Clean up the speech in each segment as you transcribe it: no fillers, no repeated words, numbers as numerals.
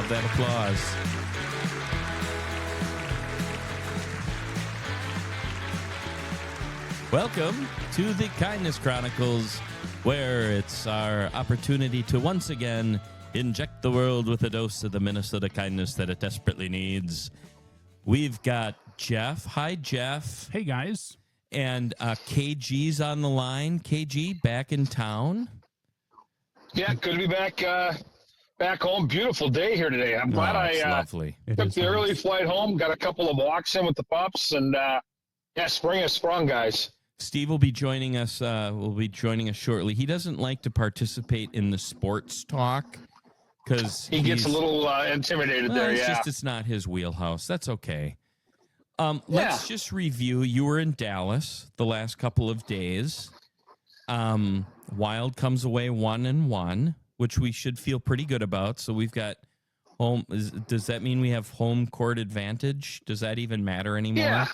Love that applause. Welcome to the Kindness Chronicles, where it's our opportunity to once again inject the world with a dose of the Minnesota kindness that it desperately needs. We've got Jeff. Hi, Jeff. Hey, guys. And KG's on the line. KG, back in town. Yeah, good to be back home. Beautiful day here today. I'm glad it's I lovely. took the early flight home, got a couple of walks in with the pups, and spring has sprung, guys. Steve will be joining us. Shortly. He doesn't like to participate in the sports talk because he gets a little intimidated there. It's not his wheelhouse. That's okay. Let's just review. You were in Dallas the last couple of days. Wild comes away 1-1, which we should feel pretty good about. So we've got home. Does that mean we have home court advantage? Does that even matter anymore? Yeah.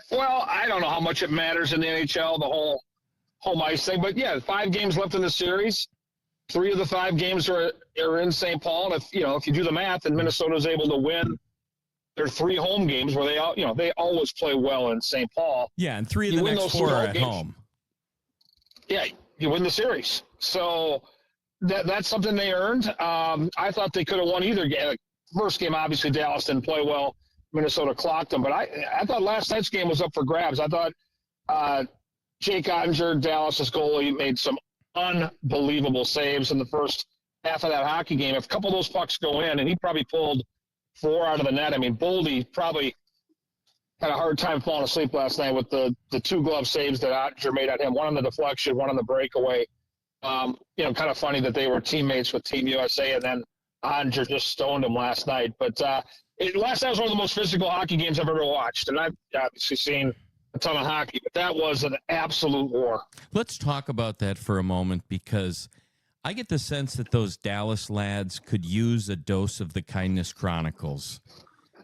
Well, I don't know how much it matters in the NHL, the whole home ice thing. But, 5 games left in the series. 3 of the 5 games are in St. Paul. And if you do the math, and Minnesota's able to win their 3 home games where they always play well in St. Paul. Yeah, and 3 of the next 4 are at home. Yeah, you win the series. So that's something they earned. I thought they could have won either game. Like, first game, obviously, Dallas didn't play well. Minnesota clocked them. But I thought last night's game was up for grabs. I thought Jake Ottinger, Dallas's goalie, made some unbelievable saves in the first half of that hockey game. If a couple of those pucks go in, and he probably pulled 4 out of the net. I mean, Boldy probably had a hard time falling asleep last night with the 2 glove saves that Ottinger made at him, one on the deflection, one on the breakaway. Kind of funny that they were teammates with Team USA, and then Ottinger just stoned him last night. But last night was one of the most physical hockey games I've ever watched, and I've obviously seen a ton of hockey, but that was an absolute war. Let's talk about that for a moment, because I get the sense that those Dallas lads could use a dose of the Kindness Chronicles.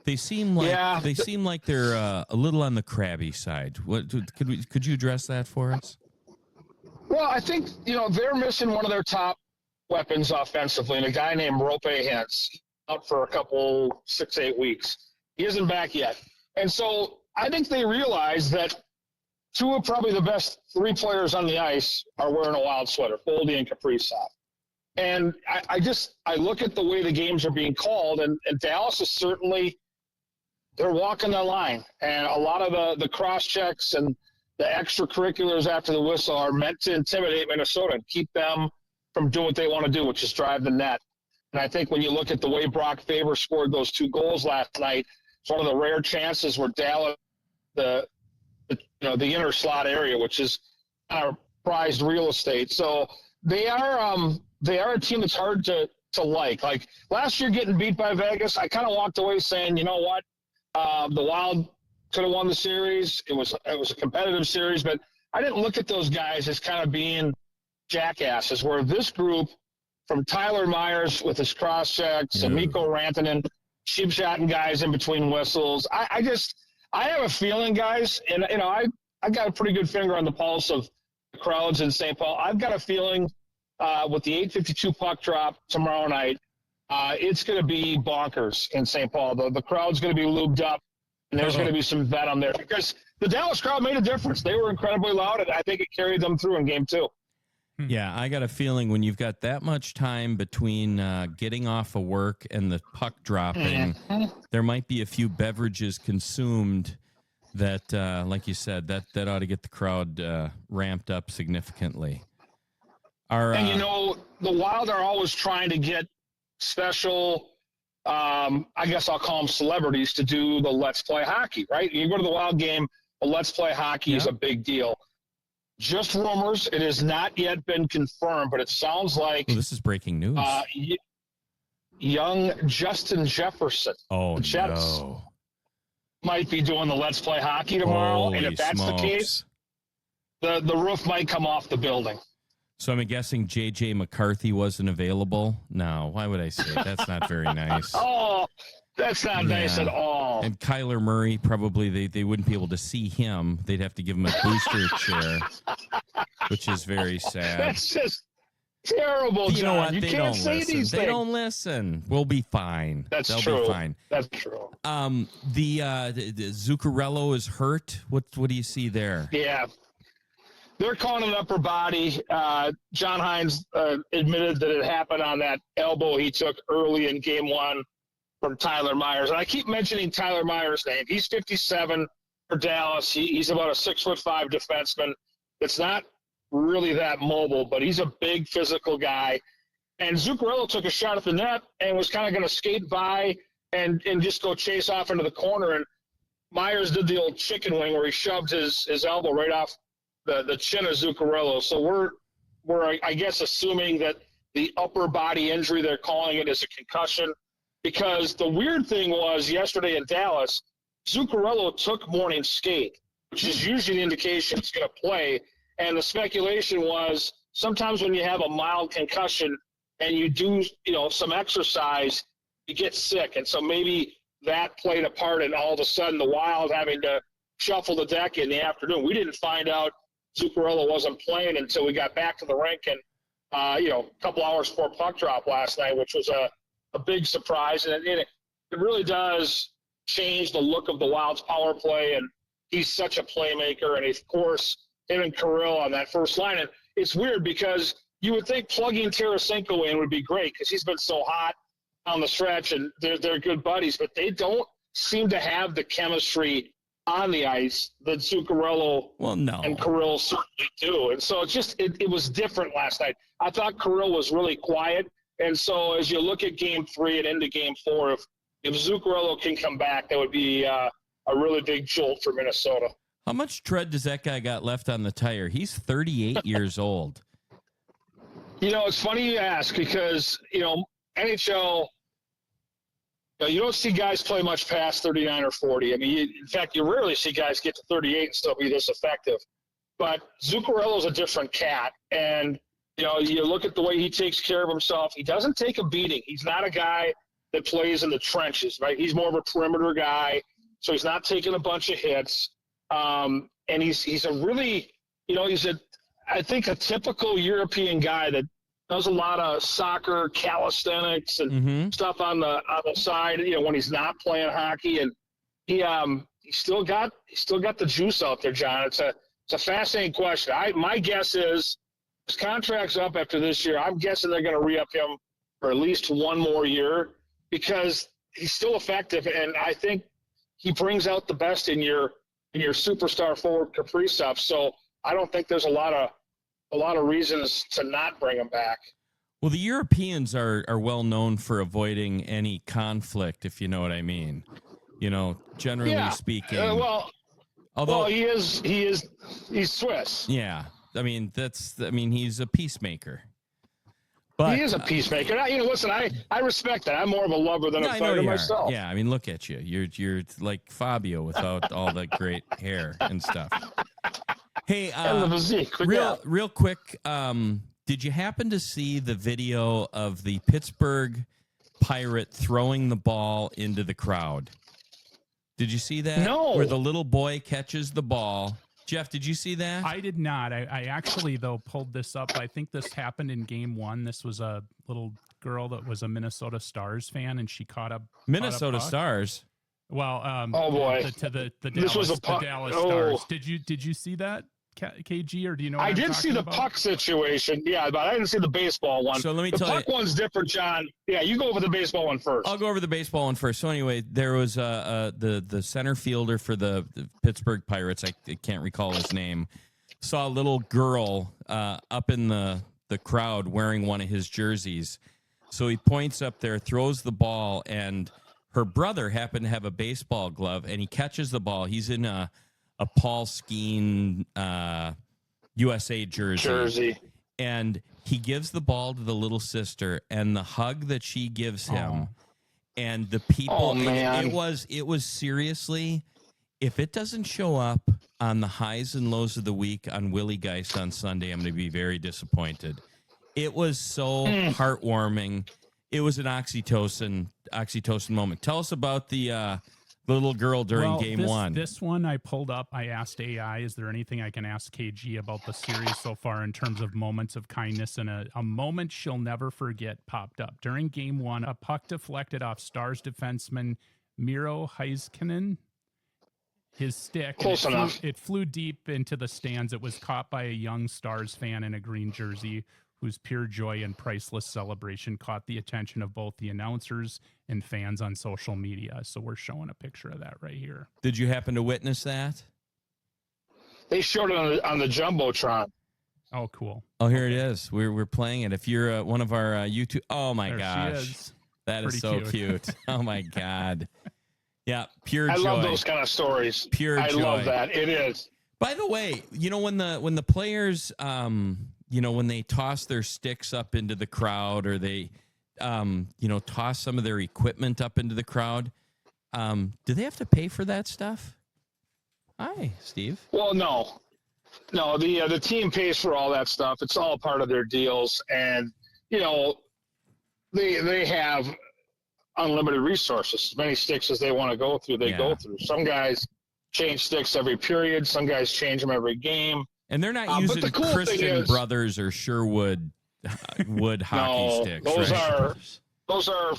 They seem like they're a little on the crabby side. What could you address that for us? Well, I think they're missing one of their top weapons offensively, and a guy named Rope Hintz out for a couple 6-8 weeks. He isn't back yet, and so I think they realize that 2 of probably the best 3 players on the ice are wearing a Wild sweater, Boldy and Kaprizov. And I look at the way the games are being called, and Dallas is certainly, they're walking the line. And a lot of the cross checks and the extracurriculars after the whistle are meant to intimidate Minnesota and keep them from doing what they want to do, which is drive the net. And I think when you look at the way Brock Faber scored those 2 goals last night, it's one of the rare chances where Dallas, the inner slot area, which is kind of prized real estate. So they are a team that's hard to like. Like last year getting beat by Vegas, I kind of walked away saying, you know what, the Wild could have won the series. It was a competitive series, but I didn't look at those guys as kind of being jackasses, where this group, from Tyler Myers with his cross checks and Mikko Rantanen, shotting guys in between whistles. I have a feeling, guys, and I got a pretty good finger on the pulse of the crowds in St. Paul. I've got a feeling with the 8:52 puck drop tomorrow night, it's going to be bonkers in St. Paul. The crowd's going to be lubed up, and there's going to be some venom there, because the Dallas crowd made a difference. They were incredibly loud, and I think it carried them through in Game 2. Yeah, I got a feeling when you've got that much time between getting off of work and the puck dropping, there might be a few beverages consumed that, like you said, that ought to get the crowd ramped up significantly. And, the Wild are always trying to get special, I guess I'll call them celebrities, to do the Let's Play Hockey, right? You go to the Wild game, the Let's Play Hockey is a big deal. Just rumors. It has not yet been confirmed, but it sounds like this is breaking news. Young Justin Jefferson, the Jets, might be doing the Let's Play Hockey tomorrow. Holy and if that's smokes. the case, the roof might come off the building. So I'm guessing J.J. McCarthy wasn't available? No, why would I say it? That's not very nice. Oh, that's not nice at all. And Kyler Murray, probably they wouldn't be able to see him. They'd have to give him a booster chair, which is very sad. Terrible, You know John. what? You They can't don't say listen. these They things. don't listen. We'll be fine. That's They'll true. be fine. That's true. The Zuccarello is hurt. What do you see there? Yeah. They're calling it upper body. John Hines admitted that it happened on that elbow he took early in game one from Tyler Myers. And I keep mentioning Tyler Myers' name. He's 57 for Dallas. He's about a 6'5" defenseman. It's not really that mobile, but he's a big physical guy. And Zuccarello took a shot at the net and was kind of going to skate by and just go chase off into the corner. And Myers did the old chicken wing where he shoved his elbow right off the chin of Zuccarello. So we're I guess assuming that the upper body injury, they're calling it, is a concussion. Because the weird thing was yesterday in Dallas, Zuccarello took morning skate, which is usually the indication it's going to play. And the speculation was sometimes when you have a mild concussion and you do, some exercise, you get sick. And so maybe that played a part in all of a sudden the Wild having to shuffle the deck in the afternoon. We didn't find out Zuccarello wasn't playing until we got back to the rink and, a couple hours before puck drop last night, which was a big surprise. And it really does change the look of the Wild's power play. And he's such a playmaker. And, of course, him and Kirill on that first line. And it's weird because you would think plugging Tarasenko in would be great because he's been so hot on the stretch and they're good buddies, but they don't seem to have the chemistry on the ice that Zuccarello and Kirill certainly do. And so it was different last night. I thought Kirill was really quiet. And so as you look at game 3 and into game 4, if Zuccarello can come back, that would be a really big jolt for Minnesota. How much tread does that guy got left on the tire? He's 38 years old. It's funny you ask because, NHL, you don't see guys play much past 39 or 40. I mean, in fact, you rarely see guys get to 38 and still be this effective. But Zuccarello's a different cat. And, you look at the way he takes care of himself. He doesn't take a beating. He's not a guy that plays in the trenches, right? He's more of a perimeter guy. So he's not taking a bunch of hits. And he's a really, I think a typical European guy that does a lot of soccer, calisthenics, and stuff on the side. When he's not playing hockey, and he still got the juice out there, John. It's a fascinating question. My guess is his contract's up after this year. I'm guessing they're going to re-up him for at least one more year because he's still effective, and I think he brings out the best in your superstar forward Kaprizov. So I don't think there's a lot of reasons to not bring him back. Well, the Europeans are well known for avoiding any conflict, if you know what I mean. Generally speaking. Although he's Swiss. Yeah, I mean he's a peacemaker. But he is a peacemaker. Listen, I respect that. I'm more of a lover than a fighter myself. Yeah, I mean, look at you. You're like Fabio without all the great hair and stuff. Hey, and the physique. Real quick, did you happen to see the video of the Pittsburgh Pirate throwing the ball into the crowd? Did you see that? No. Where the little boy catches the ball. Jeff, did you see that? I did not. I actually, though, pulled this up. I think this happened in game 1. This was a little girl that was a Minnesota Stars fan, and she caught a Minnesota Stars. Well, oh boy, the this was a puck. The Dallas Stars. Did you see that, KG, or do you know? What I did see the about? puck situation, yeah, but I didn't see the baseball one. So let me tell you, the puck one's different, John. Yeah, you go over the baseball one first. I'll go over the baseball one first. So anyway, there was the center fielder for the Pittsburgh Pirates. I can't recall his name. Saw a little girl up in the crowd wearing one of his jerseys. So he points up there, throws the ball, and her brother happened to have a baseball glove, and he catches the ball. He's in a Paul Skeen USA jersey. And he gives the ball to the little sister, and the hug that she gives him, and the people. It was seriously, if it doesn't show up on the highs and lows of the week on Willie Geist on Sunday, I'm going to be very disappointed. It was so heartwarming. It was an oxytocin moment. Tell us about the the little girl during game this, one. This one I pulled up. I asked AI, is there anything I can ask KG about the series so far in terms of moments of kindness? And a moment she'll never forget popped up. During game one, a puck deflected off Stars defenseman Miro Heiskanen. His stick. Close enough. It flew deep into the stands. It was caught by a young Stars fan in a green jersey whose pure joy and priceless celebration caught the attention of both the announcers and fans on social media. So we're showing a picture of that right here. Did you happen to witness that? They showed it on the Jumbotron. Oh, cool. Oh, here it is. We're playing it. If you're one of our YouTube, oh my There gosh, she is. that is Pretty so cute. cute. Oh my God. Yeah, pure I joy. love those kind of stories. Pure I joy. love that. It is. By the way, when the players, when they toss their sticks up into the crowd, or they, toss some of their equipment up into the crowd, do they have to pay for that stuff? Hi, Steve. Well, no. The team pays for all that stuff. It's all part of their deals, and they have unlimited resources. As many sticks as they want to go through, they go through. Some guys change sticks every period. Some guys change them every game. And they're not using cool Christian Brothers or Sherwood wood hockey sticks. Those are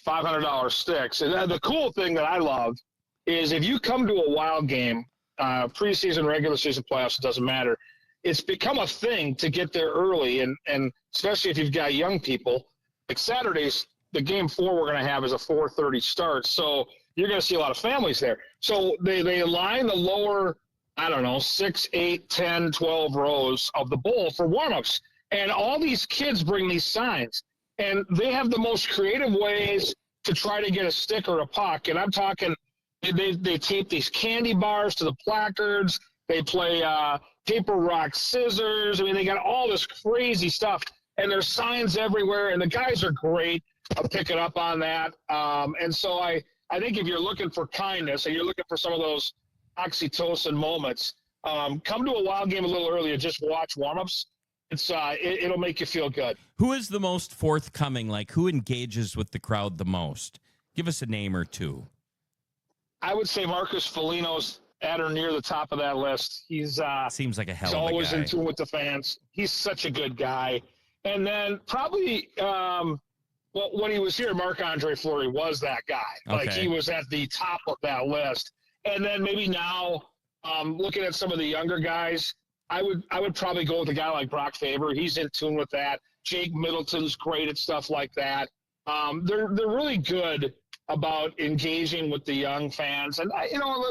$400-$500 sticks. And the cool thing that I love is if you come to a Wild game, preseason, regular season, playoffs, it doesn't matter. It's become a thing to get there early, and especially if you've got young people. Like Saturdays, the game 4 we're going to have is a 4:30 start, so you're going to see a lot of families there. So they line the lower, 6, 8, 10, 12 rows of the bowl for warm-ups. And all these kids bring these signs, and they have the most creative ways to try to get a stick or a puck. And I'm talking, they tape these candy bars to the placards. They play paper, rock, scissors. I mean, they got all this crazy stuff, and there's signs everywhere, and the guys are great at picking up on that. And so I think if you're looking for kindness and you're looking for some of those oxytocin moments, come to a Wild game a little earlier. Just watch warm-ups. It'll make you feel good. Who is the most forthcoming? Like, who engages with the crowd the most? Give us a name or two. I would say Marcus Foligno's at or near the top of that list. He's seems like a hell he's of a always guy. in tune with the fans. He's such a good guy. And then probably when he was here, Marc-Andre Fleury was that guy. Like, Okay. he was at the top of that list. And then maybe now, looking at some of the younger guys, I would probably go with a guy like Brock Faber. He's in tune with that. Jake Middleton's great at stuff like that. They're really good about engaging with the young fans. And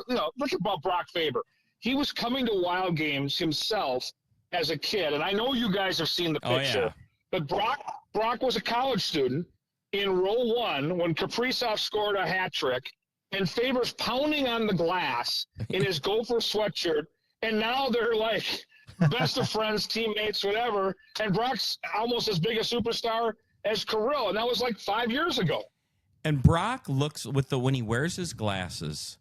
look about Brock Faber. He was coming to Wild games himself as a kid, and I know you guys have seen the picture. Oh, yeah. But Brock was a college student in row 1 when Kaprizov scored a hat trick, and Faber's pounding on the glass in his Gopher sweatshirt, and now they're like best of friends, teammates, whatever. And Brock's almost as big a superstar as Kirill, and that was like 5 years ago. And Brock looks when he wears his glasses,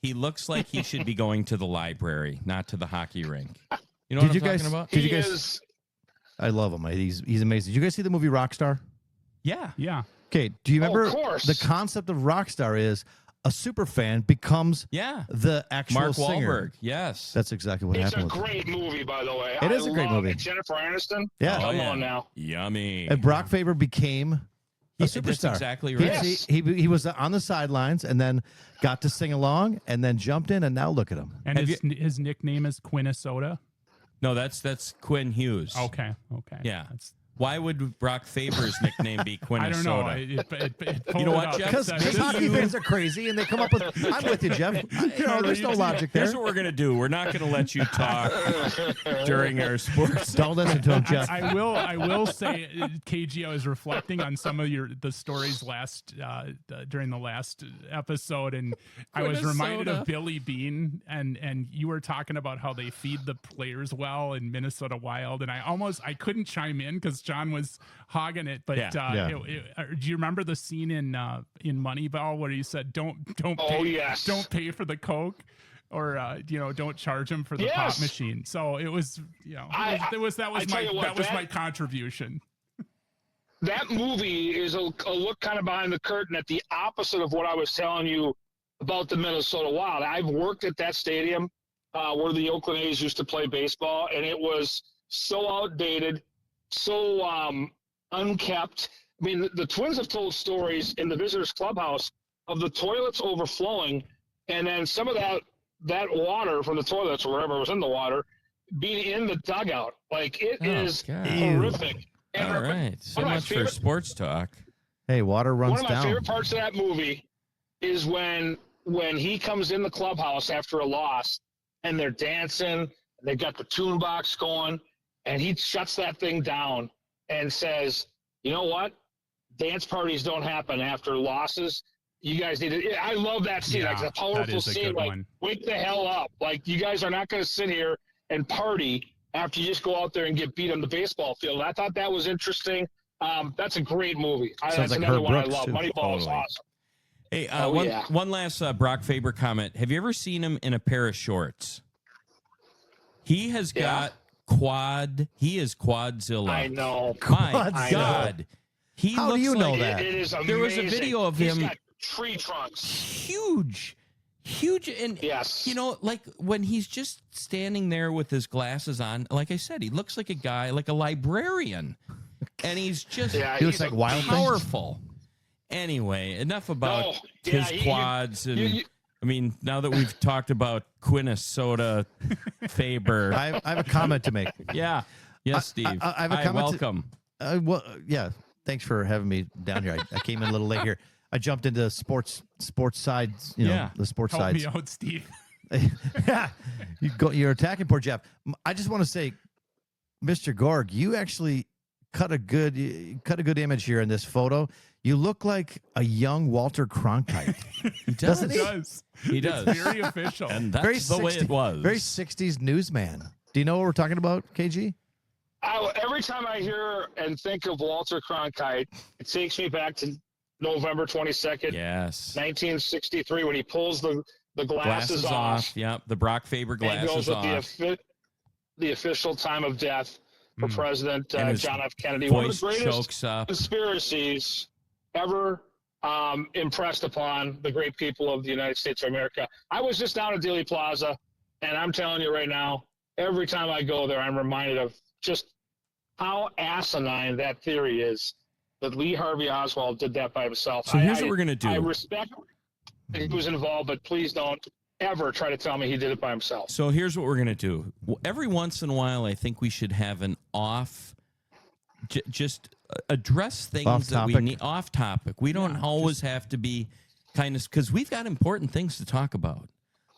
he looks like he should be going to the library, not to the hockey rink. You know what I'm talking about? Did you guys? I love him. He's amazing. Did you guys see the movie Rockstar? Yeah. Yeah. Okay. Do you remember of course. the concept of Rockstar is a super fan becomes the actual Mark singer. Wahlberg. Yes. That's exactly what It's a happened. great movie, by the way. It is a great love movie. it. Jennifer Aniston. Yeah. Oh, Come yeah. on now. Yummy. And Brock Faber became a That's superstar. exactly He- right. Yes. He was on the sidelines and then got to sing along and then jumped in, and now look at him. And Have his nickname is Quinnesota. No, that's Quinn Hughes. Okay. Yeah. That's, Why would Brock Faber's nickname be Quinnesota? I don't know. It You know pulled what, it up. Jeff? Because That's- hockey fans are crazy and they come up with. I'm with you, Jeff. There's no logic there. Here's what we're going to do. We're not going to let you talk during our sports. Don't listen to him, Jeff. I will say, KG, I was reflecting on some of the stories during the last episode, and I was reminded Minnesota. of Billy Bean, and you were talking about how they feed the players well in Minnesota Wild, and I couldn't chime in because John was hogging it, but Yeah. do you remember the scene in Moneyball where he said, "Don't Oh, pay, yes. don't pay for the Coke"? Or don't charge him for the pop Yes. machine. So it was, I that was tell you what, my contribution. that movie is a look kind of behind the curtain at the opposite of what I was telling you about the Minnesota Wild. I've worked at that stadium where the Oakland A's used to play baseball, and it was so outdated, so unkept. I mean, the Twins have told stories in the visitors' clubhouse of the toilets overflowing, and then some of that water from the toilets or wherever was in the water being in the dugout. Like, it is horrific. And All right. So much for sports talk. Hey, water runs down. One of my favorite parts of that movie is when he comes in the clubhouse after a loss and they're dancing, and they've got the tune box going, and he shuts that thing down and says, you know what? Dance parties don't happen after losses. You guys need to. I love that scene. Yeah, like, it's a powerful scene. Like, wake the hell up. Like, you guys are not going to sit here and party after you just go out there and get beat on the baseball field. I thought that was interesting. That's a great movie. That's like another Herb one Brooks, I love. too. Moneyball is awesome. Hey, yeah. one last Brock Faber comment. Have you ever seen him in a pair of shorts? He has got quad. He is Quadzilla. I know. My God. He How do looks you know like that? It is amazing. There was a video of He's him. got tree trunks. Huge. And, Yes. you know, like when he's just standing there with his glasses on, like I said, he looks like a guy, like a librarian. And he's just He looks like Wild Thing. powerful. Anyway, enough about his quads. I mean, now that we've talked about Quinnesota Faber. I have a comment to make. Yeah. Yes, Steve. I have a comment. Welcome. Well, yeah. Thanks for having me down here. I came in a little late here. I jumped into sports sides, the sports Help sides. me out, Steve. Yeah, you're attacking poor Jeff. I just want to say, Mr. Gorg, you actually cut a good image here in this photo. You look like a young Walter Cronkite. He does. Doesn't he? He does. It's very official. And that's the way it was. Very 60s newsman. Do you know what we're talking about, KG? Every time I hear and think of Walter Cronkite, it takes me back to November 22nd, Yes. 1963, when he pulls the glasses off. Yep. The Brock Faber And glasses goes off. with the official time of death for President And his John F. Kennedy. One of Voice the greatest chokes up. conspiracies ever impressed upon the great people of the United States of America. I was just down at Dealey Plaza, and I'm telling you right now, every time I go there, I'm reminded of just how asinine that theory is, that Lee Harvey Oswald did that by himself. So here's what we're going to do. I respect he was involved, but please don't ever try to tell me he did it by himself. So here's what we're going to do. Every once in a while, I think we should have an just address things that we need off topic. We don't always have to be kind of, because we've got important things to talk about.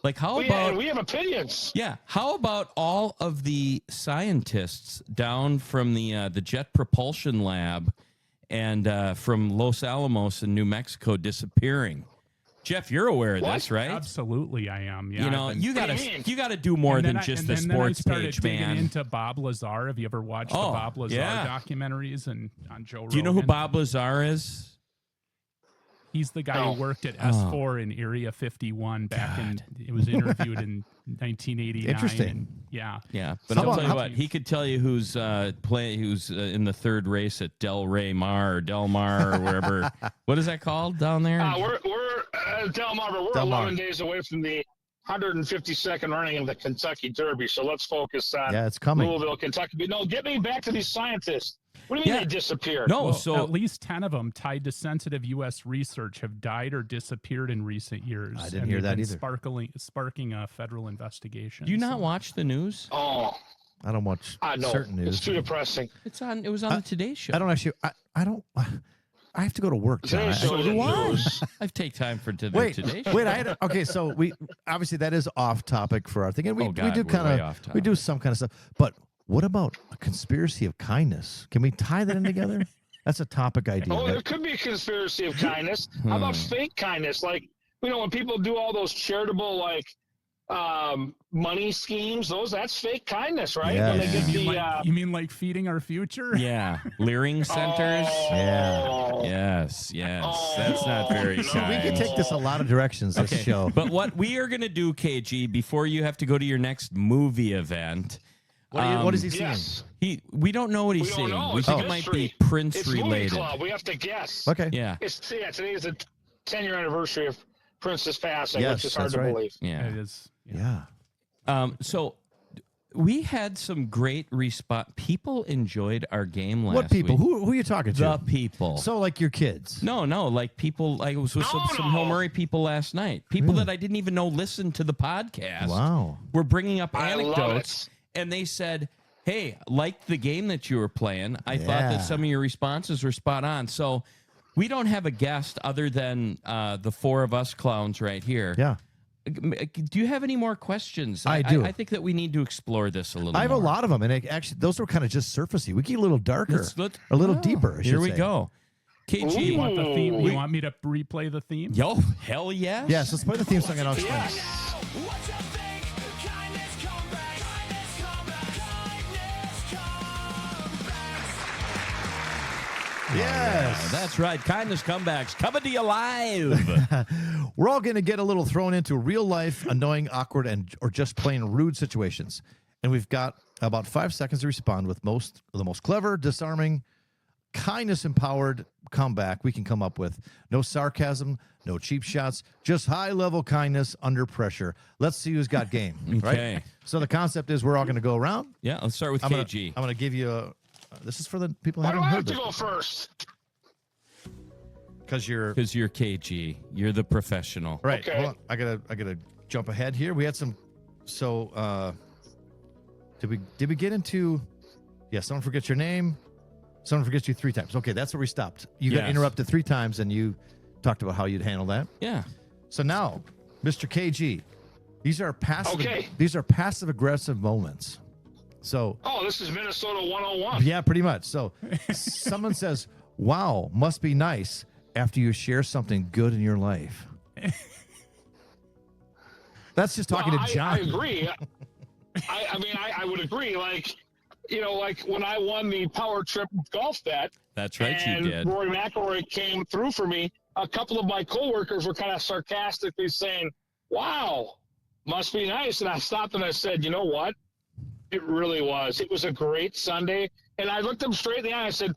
Like how about we have opinions? Yeah, how about all of the scientists down from the Jet Propulsion Lab and from Los Alamos in New Mexico disappearing? Jeff, you're aware of this, right? Absolutely, I am. Yeah, you know, you gotta do more than just the sports page, man. Into Bob Lazar. Have you ever watched the Bob Lazar documentaries on Joe Rogan? Do you know who Bob Lazar is? He's the guy who worked at S4 in Area 51 back in. It was interviewed in 1989. Interesting. And, yeah. But I'll tell you what, he could tell you who's in the third race at Del Mar or wherever. What is that called down there? We're Del Mar, but we're 11 days away from the 152nd running of the Kentucky Derby. So let's focus on it's coming. Louisville, Kentucky. But no, get me back to these scientists. What do you mean they disappeared? No, at least 10 of them tied to sensitive U.S. research have died or disappeared in recent years. I didn't hear that either. Sparking a federal investigation. Do you not watch the news? Oh, I don't watch certain news. It's too depressing. It was on the Today Show. I don't actually. I don't. I have to go to work. John. So do I. I take time for Wait, Today Show. wait. Okay. So we obviously that is off topic for our thing, and we do kind of we do some kind of stuff. But what about a conspiracy of kindness? Can we tie that in together? That's a topic idea. Oh, there could be a conspiracy of kindness. How about fake kindness? Like, when people do all those charitable, money schemes, that's fake kindness, right? Yeah, When they get you mean like feeding our future? Yeah, Leering centers. Yes. That's not very So kind. we can take this a lot of directions. This show. But what we are going to do, KG, before you have to go to your next movie event, What is he singing? Yes. We don't know what he's We don't singing. know. We It's think a it might be mystery. Prince It's Movie related. Club. We have to guess. Okay. Yeah. Today is the 10-year anniversary of Prince's passing, Yes, which is hard that's to right. believe. Yeah. It is. Yeah. So we had some great response. People enjoyed our game last What people? week. Who are you talking to? The people. So like your kids. No, like people. I was with some No. Hill Murray people last night. People that I didn't even know listened to the podcast. Wow. Were bringing up I love anecdotes, and they said, "Hey, liked the game that you were playing. I thought Yeah. that some of your responses were spot on." So we don't have a guest other than the four of us clowns right here. Yeah. Do you have any more questions? I do. I think that we need to explore this a little. I have more. a lot of them, and actually, those were kind of just surfacey. We get a little darker, Let's- a little oh, deeper. I Here should we say. go. KG. You want the theme? Ooh. You want me to replay the theme? Yo, hell yes. Yes, let's play the theme song and I'll explain. Yes. Yes, That's right. Kindness comebacks coming to you live. we're all going to get a little thrown into real life, annoying, awkward, or just plain rude situations, and we've got about 5 seconds to respond with the most clever, disarming, kindness-empowered comeback we can come up with. No sarcasm, no cheap shots, just high-level kindness under pressure. Let's see who's got game. Okay. Right? So the concept is we're all going to go around. Yeah, let's start with I'm KG. going to give you a. This is for the people who Why do haven't I heard have to this go first? because you're Because you're KG. You're the professional. right. Okay. Hold on. I gotta jump ahead here. We had some. So did we get into? Yeah. Someone forgets your name. Someone forgets you 3 times. Okay, that's where we stopped. You got Yes. interrupted 3 times, and you talked about how you'd handle that. Yeah. So now, Mr. KG, these are passive. Okay. These are passive aggressive moments. So Oh, this is Minnesota 101. yeah, pretty much. So someone says, "Wow, must be nice," after you share something good in your life. That's just talking Well, to John. I agree. I would agree. Like when I won the Power Trip golf bet, That's right, you and did. Rory McIlroy came through for me, a couple of my coworkers were kind of sarcastically saying, "Wow, must be nice." And I stopped and I said, "You know what? It really was. It was a great Sunday." And I looked them straight in the eye and I said,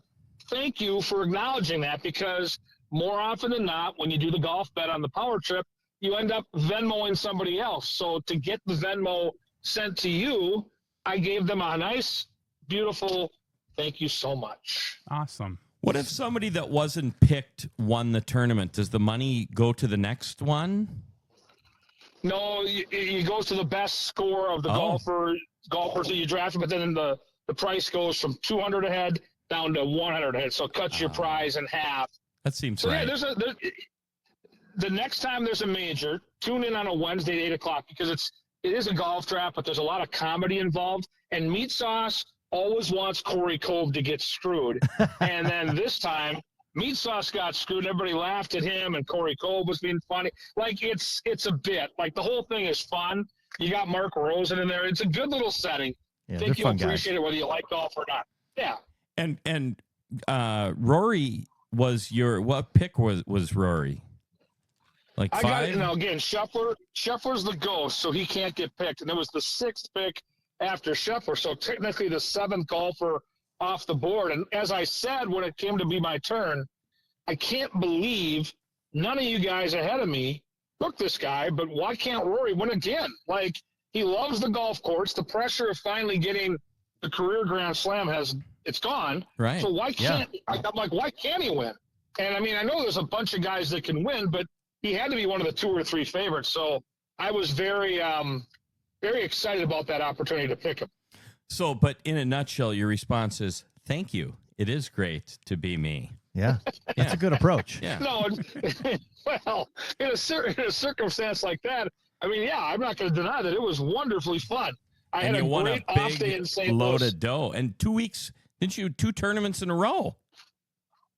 "Thank you for acknowledging that, because more often than not, when you do the golf bet on the Power Trip, you end up Venmoing somebody else. So to get the Venmo sent to you, I gave them a nice, beautiful thank you so much." Awesome. What if somebody that wasn't picked won the tournament? Does the money go to the next one? No, it goes to the best score of the Oh. golfers that you drafted, but then the price goes from 200 ahead down to 100 ahead. So it cuts your prize in half. That seems So right. yeah, the next time there's a major, tune in on a Wednesday at 8:00, because it is a golf draft, but there's a lot of comedy involved. And Meat Sauce always wants Corey Cove to get screwed. And then this time, Meat Sauce got screwed. Everybody laughed at him, and Corey Cove was being funny. Like it's a bit. Like the whole thing is fun. You got Mark Rosen in there. It's a good little setting. Yeah, I they're think you'll fun guys. appreciate it whether you like golf or not. Yeah. And Rory was what pick was Rory? Like I got 5? it. Now again, Scheffler's the ghost, so he can't get picked. And it was the 6th pick after Scheffler, so technically the 7th golfer off the board. And as I said when it came to be my turn, I can't believe none of you guys ahead of me took this guy. But why can't Rory win again? Like, he loves the golf course. The pressure of finally getting the career Grand Slam it's gone. Right. So why can't I'm like, why can't he win? And I mean, I know there's a bunch of guys that can win, but he had to be one of the 2 or 3 favorites. So I was very, very excited about that opportunity to pick him. So, but in a nutshell, your response is, "Thank you. It is great to be me." Yeah, that's a good approach. Yeah. No, well, in a circumstance like that, I mean, yeah, I'm not going to deny that it was wonderfully fun. I And had you a won great a off day in big St. load Louis. of dough. And 2 weeks, didn't you 2 tournaments in a row?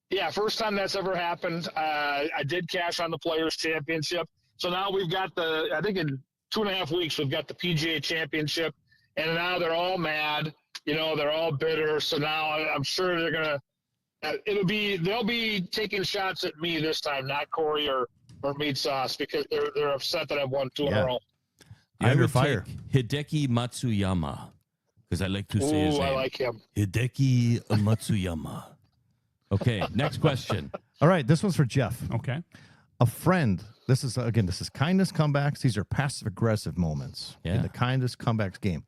Yeah, first time that's ever happened. I did cash on the Players Championship. So now we've got I think in 2.5 weeks, we've got the PGA Championship. And now they're all mad. They're all bitter. So now I'm sure they're going to, they'll be taking shots at me this time, not Corey or Meat Sauce, because they're upset that I've won 2 in Yeah. a row. I Under would fire. take Hideki Matsuyama. because I like to say his Ooh, I name. like him. Hideki Matsuyama. Okay, next question. All right, this one's for Jeff. Okay. A friend. This is kindness comebacks. These are passive aggressive moments Yeah. in the kindness comebacks game.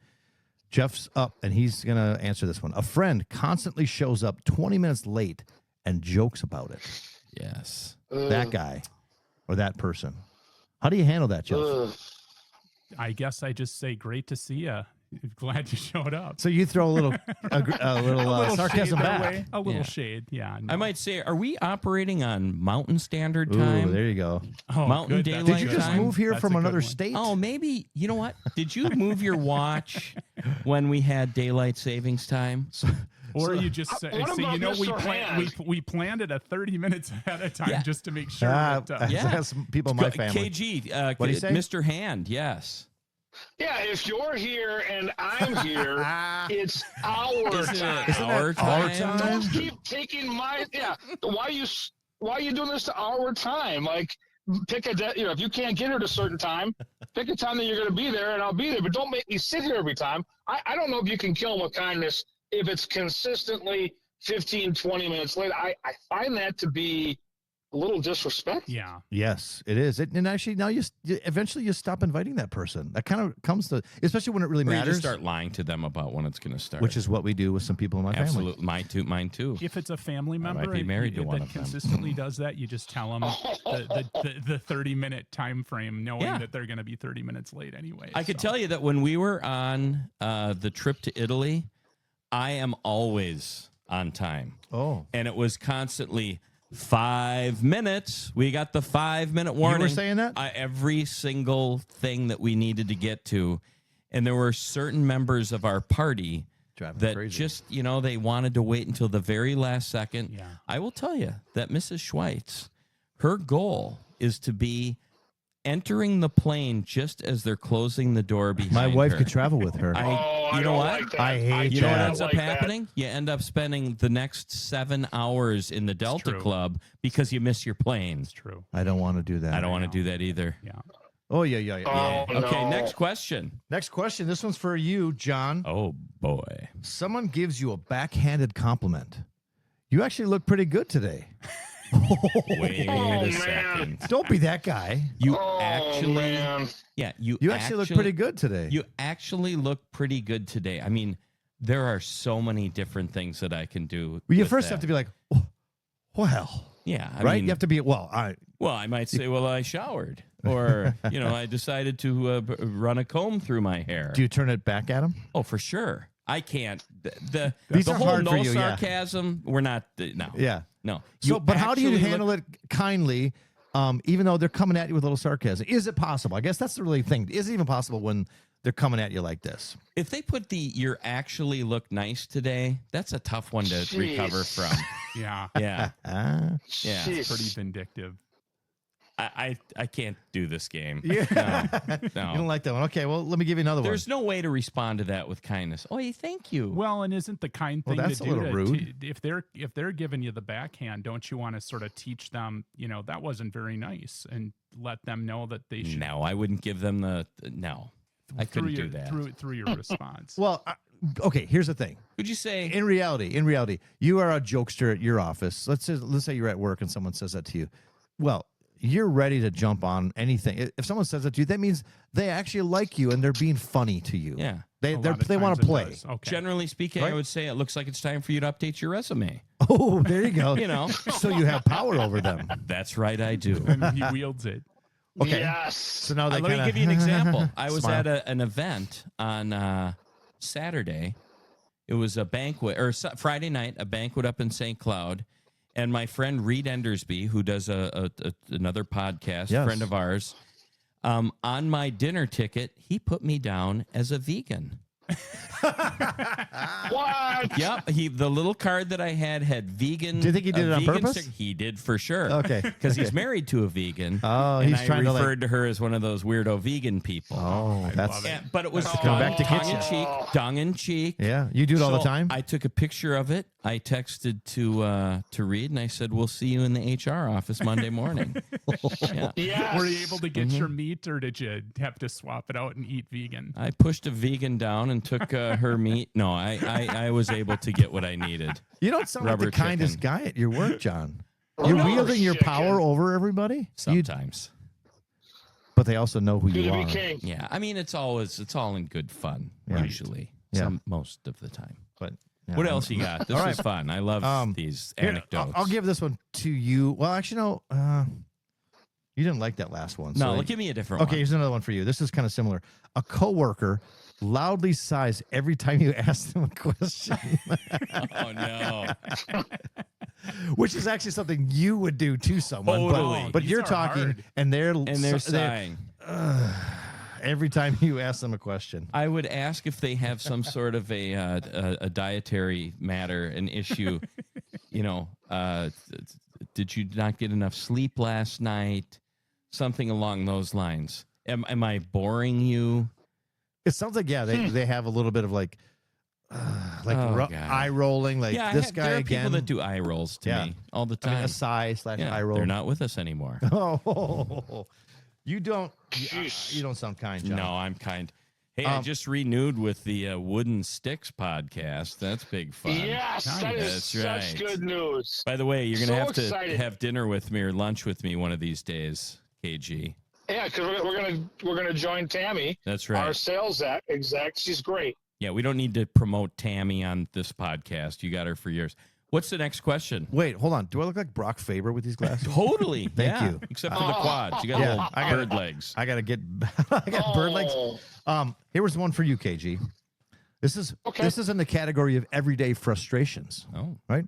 Jeff's up and he's gonna answer this one. A friend constantly shows up 20 minutes late and jokes about it. Yes. That guy or that person. How do you handle that, Jeff? Ugh. I guess I just say, great to see you. Glad you showed up. So you throw a little sarcasm shade their back. way. A little Yeah. shade. Yeah. I might say, are we operating on Mountain Standard Ooh, Time? there you go. Mountain that's Daylight Did you good. just time? move here That's from a good another one. state? Oh, maybe. You know what? Did you move your watch when we had daylight savings time? Or you just say, What say, about you know, Mr. Hand? we planned it at 30 minutes ahead of time Yeah. just to make sure Ah, that. Yeah. that's people in my family. KG, What'd he say? Mr. Hand, yes. Yeah, if you're here and I'm here, it's our Isn't time. it our time? Don't keep taking my Why are you doing this to our time? Like, pick if you can't get here at a certain time, pick a time that you're going to be there, and I'll be there. But don't make me sit here every time. I don't know if you can kill them with kindness if it's consistently 15, 20 minutes late. I find that to be a little disrespectful. Yeah. Yes, it is. And actually, now eventually you stop inviting that person. That kind of comes to, especially when it really Or you matters, just start lying to them about when it's going to start. which is what we do with some people in my family. absolutely mine too. If it's a family I might member be married to that one of them. consistently does that, you just tell them the 30-minute time frame, knowing Yeah. that they're going to be 30 minutes late anyway. I could tell you that when we were on the trip to Italy, I am always on time. Oh, And it was constantly 5 minutes. We got the 5-minute warning. you were saying that? Every single thing that we needed to get to. And there were certain members of our party Driving me that crazy. just, they wanted to wait until the very last second. Yeah. I will tell you that Mrs. Schweitz, her goal is to be entering the plane just as they're closing the door behind My wife her. could travel with her. I You know don't what? like that. I hate You know what that. ends up like that. happening? You end up spending the next 7 hours in the Delta true. Club because you miss your plane. It's true. I don't want to do that. I don't want to do that either. Yeah. Oh, yeah. Oh, Okay, no. next question. Next question. This one's for you, John. Oh boy. Someone gives you a backhanded compliment. You actually look pretty good today. Wait Oh, a man. second. Don't be that guy. You Oh, actually man. Yeah, You actually look pretty good today. You actually look pretty good today. I mean, there are so many different things that I can do. Well, you with first that. have to be like, oh, well, Yeah, I right? mean, You have to be, well, I well, I might say, well, I showered, or I decided to run a comb through my hair. do you turn it back at him? Oh, for sure. I can't. The These the are whole hard no for you, yeah. sarcasm. We're not. No. Yeah. No. So, but how do you actually handle it kindly, even though they're coming at you with a little sarcasm? Is it possible? I guess that's the really thing. Is it even possible when they're coming at you like this? If they put the "you're actually look nice today," that's a tough one to Jeez. recover from. Yeah. Yeah. Ah. Yeah. Jeez. Pretty vindictive. I can't do this game. Yeah. No. You don't like that one? Okay, well, let me give you another There's no way to respond to that with kindness. Oh, hey, thank you. Well, and isn't the kind Well, thing that's to a do little rude. if they're giving you the backhand, don't you want to sort of teach them, that wasn't very nice, and let them know that they should No, I wouldn't give them the no. I couldn't your, do that. through your response. one. Well, okay, here's the thing. Could you say In reality, you are a jokester at your office. Let's say you're at work and someone says that to you. Well, you're ready to jump on anything. If someone says that to you, that means they actually like you and they're being funny to you. Yeah. They A lot of they want times to it play. does. Okay. generally speaking, Right? I would say it looks like it's time for you to update your resume. Oh, there you go. You know. So you have power over them. That's right, I do. And he wields it. Okay. Yes. So now they Let me kinda- give you an example. I was Smile. at an event on Saturday. It was a banquet, or Friday night, a banquet up in St. Cloud. And my friend Reed Endersby, who does another podcast, Yes. friend of ours, on my dinner ticket, he put me down as a vegan. What? Yep, the little card that I had vegan. Do you think he did a it on vegan purpose? He did for sure. Okay. because he's married to a vegan. Oh, and he's I trying to, like- referred to her as one of those weirdo vegan people. Oh, that's love it. Yeah, but it was coming back to get tongue you. in cheek, tongue in cheek. yeah. You do it all the So time. I took a picture of it. I texted to Reed and I said, "We'll see you in the HR office Monday morning." Yeah. Yes. Were you able to get your meat, or did you have to swap it out and eat vegan? I pushed a vegan down and and took her meat. No, I was able to get what I needed. You don't sound like Rubber the kindest chicken. guy at your work, John. Oh, You're no, wielding your chicken. power over everybody. Sometimes. But they also know who Good you to be are. king. Yeah, I mean it's all in good fun. Yeah. Usually, Yeah. most of the time. But yeah, What else you got? This All is fun. I love these Here, anecdotes. I'll give this one to you. Well, actually, no. You didn't like that last one. No, so give me a different Okay, one. here's another one for you. This is kind of similar. A coworker loudly sighs every time you ask them a question, Oh no! which is actually something you would do to someone. Totally. But These you're are talking, hard. and they're Sighing. every time you ask them a question. I would ask if they have some sort of a dietary matter, an issue. You know, did you not get enough sleep last night? Something along those lines. Am I boring you? It sounds like they have a little bit of like Oh, God. eye rolling, like Yeah, this guy there are again. people that do eye rolls to Yeah. me all the I mean, time. a sigh / Yeah, eye roll. they're not with us anymore. Oh, you don't. Jeez. You don't sound kind, John. No, I'm kind. Hey, I just renewed with the Wooden Sticks podcast. That's big fun. Yes, that is That's such right. good news. By the way, you're gonna So have to excited. have dinner with me or lunch with me one of these days, KG. Yeah, because we're gonna join Tammy, That's our right. sales exec. She's great. Yeah, we don't need to promote Tammy on this podcast. You got her for years. What's the next question? Wait, hold on. Do I look like Brock Faber with these glasses? Totally. Thank yeah, you. Except for the quads. You got Yeah, little I got- bird legs. I gotta get. I got bird legs. Oh, Here was one for you, KG. This is Okay. this is in the category of everyday frustrations, Oh. right?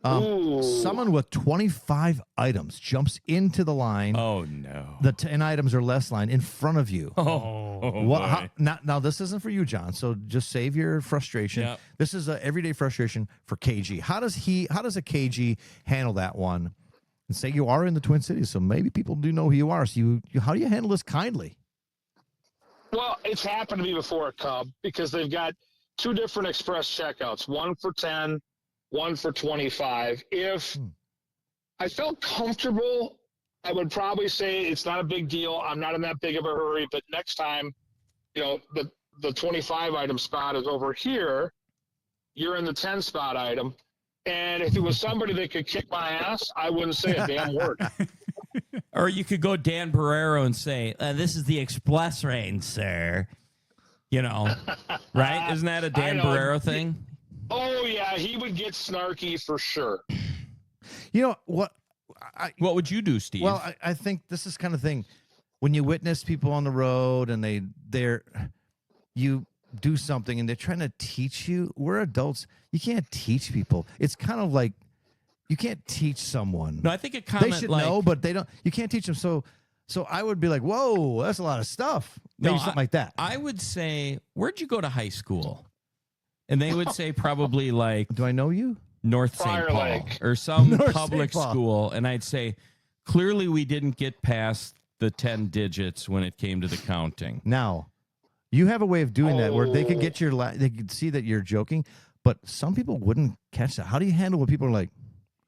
Ooh. Someone with 25 items jumps into the line, Oh no. the 10 items or less line in front of you. Oh, What? boy. Now this isn't for you, John. So just save your frustration. Yep. This is a everyday frustration for KG. How does a KG handle that one? And say you are in the Twin Cities, so maybe people do know who you are. So how do you handle this kindly? Well, it's happened to me before at Cub because they've got two different express checkouts, one for 10, one for 25. If I felt comfortable, I would probably say it's not a big deal. I'm not in that big of a hurry, but next time, the 25 item spot is over here, you're in the 10 spot item. And if it was somebody that could kick my ass, I wouldn't say a damn word. Or you could go Dan Barrero and say, "This is the express lane, sir." You know, right? Isn't that a Dan I know. Barrero thing? Oh, yeah, he would get snarky for sure. You know what? What would you do, Steve? Well, I think this is kind of thing when you witness people on the road and you do something and they're trying to teach you. We're adults. You can't teach people. It's kind of like you can't teach someone. no, I think a They comment should like, know, but they don't. You can't teach them. So I would be like, whoa, that's a lot of stuff. Maybe No, something like that. I would say, "Where'd you go to high school?" And they would say probably like Do I know you? North St. Prior Paul Lake. or some North public St. Paul. school, and I'd say clearly we didn't get past the 10 digits when it came to the counting. Now, you have a way of doing that where they could Oh. get they could see that you're joking, but some people wouldn't catch that. How do you handle when people are like,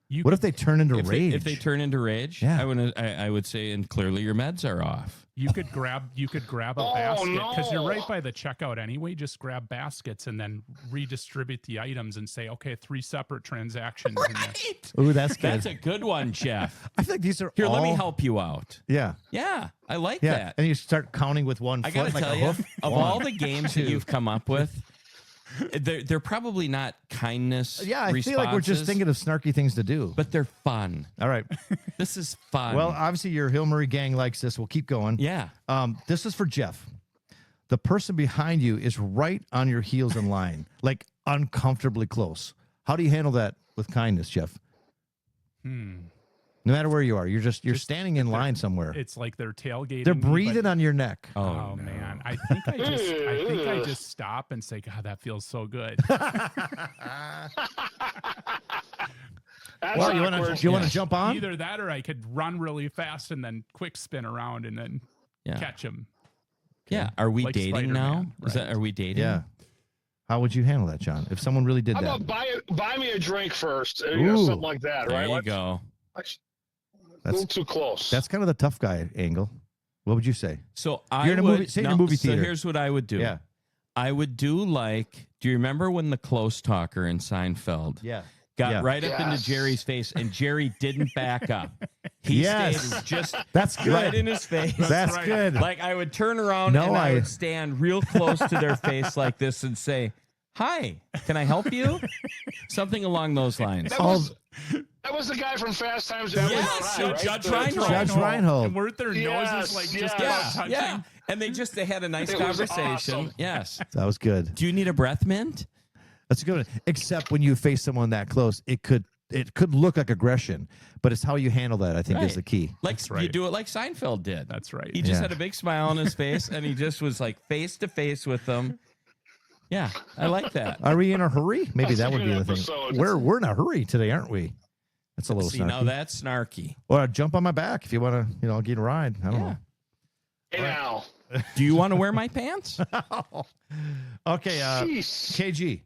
You what could, if they turn into If rage? they turn into rage, Yeah. I would say, and clearly your meds are off. you could grab a Oh, basket because you're no. right by the checkout anyway. Just grab baskets and then redistribute the items and say, okay, 3 separate transactions. And then- Ooh, that's good. That's a good one, Jeff. I think these are Here, all, let me help you out. Yeah, Yeah, I like yeah. that. And you start counting with one I foot, gotta like tell a you, hoof. of One. all the games that two. you've come up with, they're probably not kindness. Yeah, I feel like we're just responses, thinking of snarky things to do. but they're fun. All right. This is fun. Well, obviously your Hill Murray gang likes this. We'll keep going. yeah. This is for Jeff. The person behind you is right on your heels in line, like uncomfortably close. How do you handle that with kindness, Jeff? No matter where you are, you're standing in line somewhere. it's like they're tailgating. They're me, but- breathing on your neck. Oh, no. man, I think I just stop and say, God, that feels so good. That's Well, you awkward. want to jump on? Either that or I could run really fast and then quick spin around and then Yeah. catch him. Yeah. Are we Like dating now? Spider-Man, Is that? right. Are we dating? Yeah. How would you handle that, John? If someone really did How that, about buy me a drink first? Ooh. Something like that, There right? you go. A little too close. that's kind of the tough guy angle. What would you say? So I You're in a would, movie- say you're in a movie So theater. here's what I would do. Yeah. I would do do you remember when the close talker in Seinfeld got right up into Jerry's face and Jerry didn't back up? He stayed just That's good. right in his face. That's right. good. Like I would turn around and I would stand real close to their face like this and say, "Hi, can I help you?" Something along those lines. That was the guy from Fast Times at Yes, Ridgemont High, Judge right? Reinhold. Judge Reinhold. And weren't their noses like just about touching? Yeah. And they had a nice It was conversation. awesome. Yes. That was good. Do you need a breath mint? That's a good one. Except when you face someone that close, it could look like aggression, but it's how you handle that, I think, is Right. the key. Like That's right. you do it like Seinfeld did. That's right. He just Yeah. had a big smile on his face and he just was like face to face with them. Yeah, I like that. Are we in a hurry? Maybe That's that a would be good the episode. thing. We're in a hurry today, aren't we? That's a little See, snarky. now that's snarky. Or jump on my back if you want to, I'll get a ride. I don't Yeah. Hey, now. Do you want to wear my pants? know. Okay, Jeez. KG.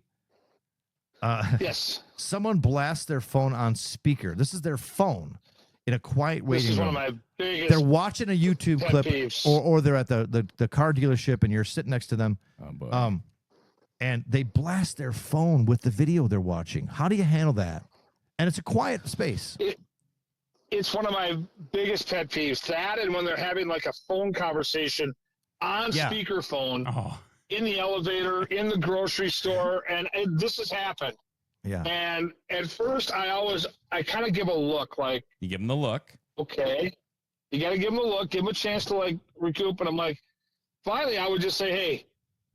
Yes. Someone blasts their phone on speaker. This is their phone in a quiet This waiting is one room. of my biggest They're watching a YouTube pet clip, peeves. or they're at the car dealership and you're sitting next to them. Oh, boy. And they blast their phone with the video they're watching. How do you handle that? And it's a quiet space. It's one of my biggest pet peeves. That and when they're having like a phone conversation on Yeah. speakerphone Oh, in the elevator, in the grocery store, and this has happened. Yeah. And at first, I kind of give a look like, You give them the look. okay, you got to give them a look, give them a chance to like recoup. And I'm like, finally, I would just say, hey,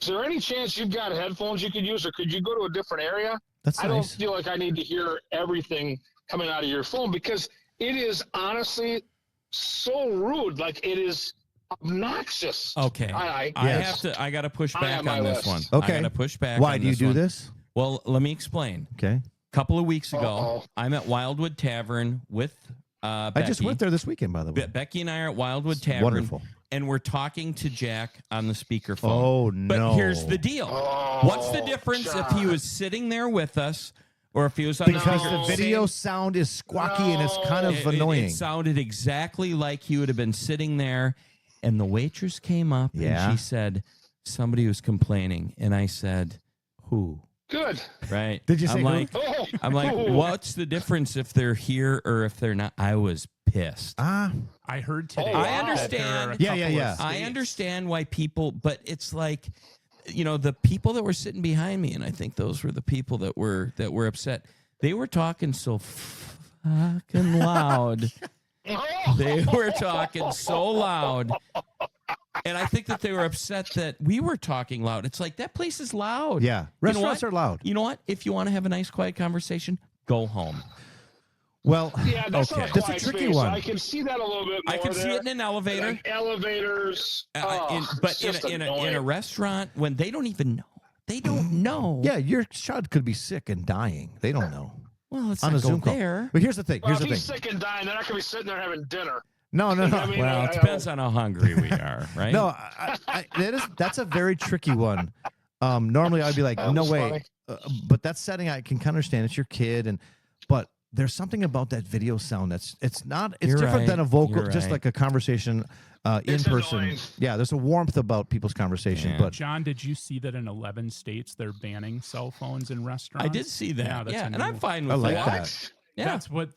is there any chance you've got headphones you could use, or could you go to a different area? That's I don't nice. feel like I need to hear everything coming out of your phone because it is honestly so rude. Like it is obnoxious. Okay. I Yes. I got to push I back have my on this list. one. Okay. I got to push back Why on do you this do one. this? Well, let me explain. Okay. A couple of weeks ago, Uh-oh. I'm at Wildwood Tavern with Becky. I just went there this weekend, by the way. Becky and I are at Wildwood Tavern. Wonderful. And we're talking to Jack on the speakerphone. Oh, But no. here's the deal. Oh, What's the difference if he was sitting there with us or if he was on Because the the video sound is squawky and it's kind of annoying. It sounded exactly like he would have been sitting there. And the waitress came up Yeah. and she said, somebody was complaining. And I said, who? good. Right. Did you say I'm who? like, Oh, I'm like, what's the difference if they're here or if they're not? I was pissed. Ah, I heard today. Oh, wow. that there are a understand. Yeah, couple of yeah. I states- understand why people, but it's like, the people that were sitting behind me, and I think those were the people that were upset. They were talking so fucking loud. They were talking so loud. And I think that they were upset that we were talking loud. It's like that place is loud. yeah. You know Restaurants what? are loud. You know what? If you want to have a nice, quiet conversation, go home. Well, yeah, that's Okay. not a That's a quiet tricky space. one. I can see that a little bit more I can see there. it in an elevator. Like elevators. But in a restaurant, when they don't even know. They don't know. yeah, your child could be sick and dying. They don't know. Well, let's On not a go Zoom call. there. But here's the thing. Well, Here's if the he's thing. sick and dying, they're not going to be sitting there having dinner. No. I mean, Well, it depends on how hungry we are, right? No, that's a very tricky one. Normally I'd be like, That no was way. funny. But that setting I can kind of understand. It's your kid, but there's something about that video sound it's You're different right. than a vocal, You're just right. like a conversation in It's person. annoying. Yeah, there's a warmth about people's conversation, Yeah. but John, did you see that in 11 states they're banning cell phones in restaurants? I did see that. Yeah, that's a and new- I'm fine with I like that. that. Yeah, That's what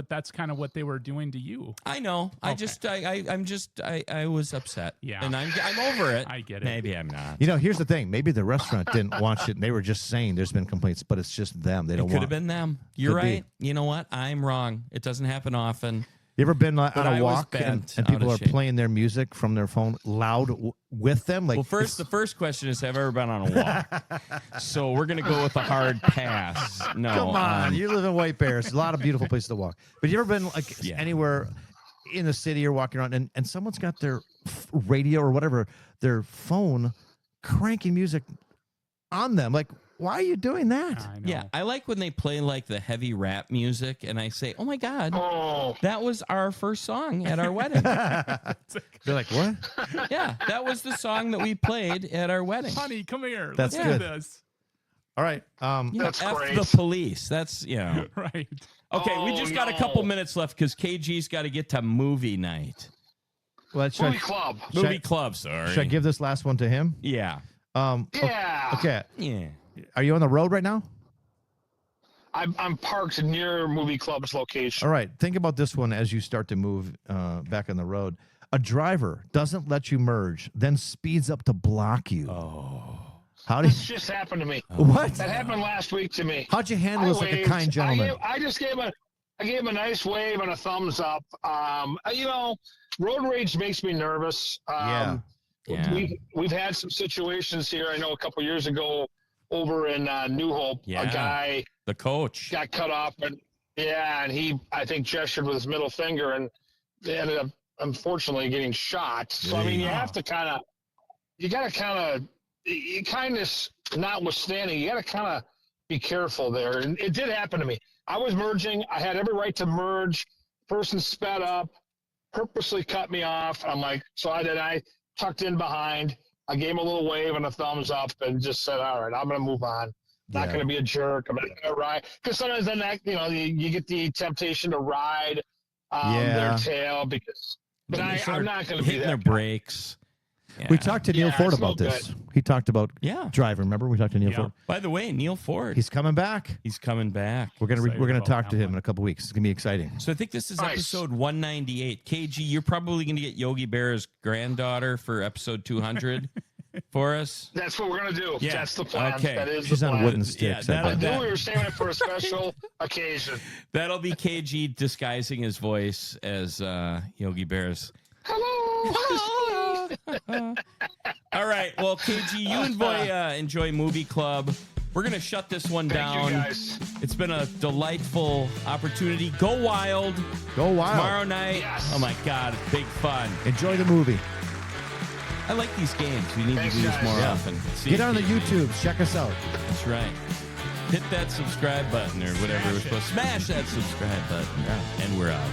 that's kind of what they were doing to you. I know. I Okay. just, I was upset. Yeah. and I'm over it. I get it. Maybe I'm not. here's the thing. Maybe the restaurant didn't want it. They were just saying there's been complaints, but it's just them. They It don't could want. have been them. You're Could be. right. You know what? I'm wrong. It doesn't happen often. You ever been on But I a was walk and bent out people of are shape. playing their music from their phone loud with them? Like, Well, the first question is, have I ever been on a walk? So we're gonna go with a hard pass. No, come on, you live in White Bear. There's a lot of beautiful places to walk. But you ever been like Yeah. anywhere in the city or walking around and someone's got their radio or whatever, their phone cranking music on them? Like, why are you doing that? I know. Yeah, I like when they play like the heavy rap music, and I say, "Oh my God, Oh, that was our first song at our wedding." They're like, what? Yeah, that was the song that we played at our wedding. Honey, come here. That's Let's good. do this. All right. That's F great. the police. That's Right. Okay, we Oh, just got a no. couple minutes left because KG's got to get to movie night. Well, movie club. Should Movie I- club, sorry. should I give this last one to him? Yeah. Yeah. Okay. Yeah. Are you on the road right now? I'm parked near Movie Club's location. All right. Think about this one as you start to move back on the road. A driver doesn't let you merge, then speeds up to block you. Oh. How did This just happened to me. what? That happened last week to me. How'd you handle this like a waved. kind gentleman? I gave him a nice wave and a thumbs up. Road rage makes me nervous. Yeah. We've had some situations here. I know a couple years ago over in New Hope, Yeah. a guy The coach. got cut off, and he I think gestured with his middle finger, and they ended up unfortunately getting shot. So I mean, you got to kind of kindness notwithstanding, you got to kind of be careful there. And it did happen to me. I was merging. I had every right to merge. Person sped up, purposely cut me off. I'm like, I tucked in behind. I gave him a little wave and a thumbs up and just said, all right, I'm going to move on. Not going to be a jerk. I'm not going to ride. Because sometimes then you get the temptation to ride their tail but I'm not going to be hitting that their guy. brakes. Yeah. We talked to Neil Yeah, Ford it's no about this. He talked about driving. Remember, we talked to Neil Yeah. Ford. By the way, Neil Ford. He's coming back. He's coming back. We're gonna Excited we're gonna about talk that to him one. in a couple weeks. It's gonna be exciting. So I think this is Nice. episode 198. KG, you're probably going to get Yogi Berra's granddaughter for episode 200 for us. That's what we're going to do. Yeah. That's the plan. Okay. That is She's the on plan. wooden sticks. Yeah, I I bet. knew we were saving it for a special occasion. That'll be KG disguising his voice as Yogi Berra's. Hello. All right. Well, KG, you enjoy Movie Club. We're going to shut this one Thank down. you guys. It's been a delightful opportunity. Go wild. Go wild. Tomorrow night. Yes. Oh, my God. Big fun. Enjoy the movie. I like these games. We need Thanks, to do this guys. more Yeah. often. See Get you, on the KG. YouTube. Check us out. That's right. Hit that subscribe button or whatever we're supposed to. Smash that subscribe button. Yeah. And we're out.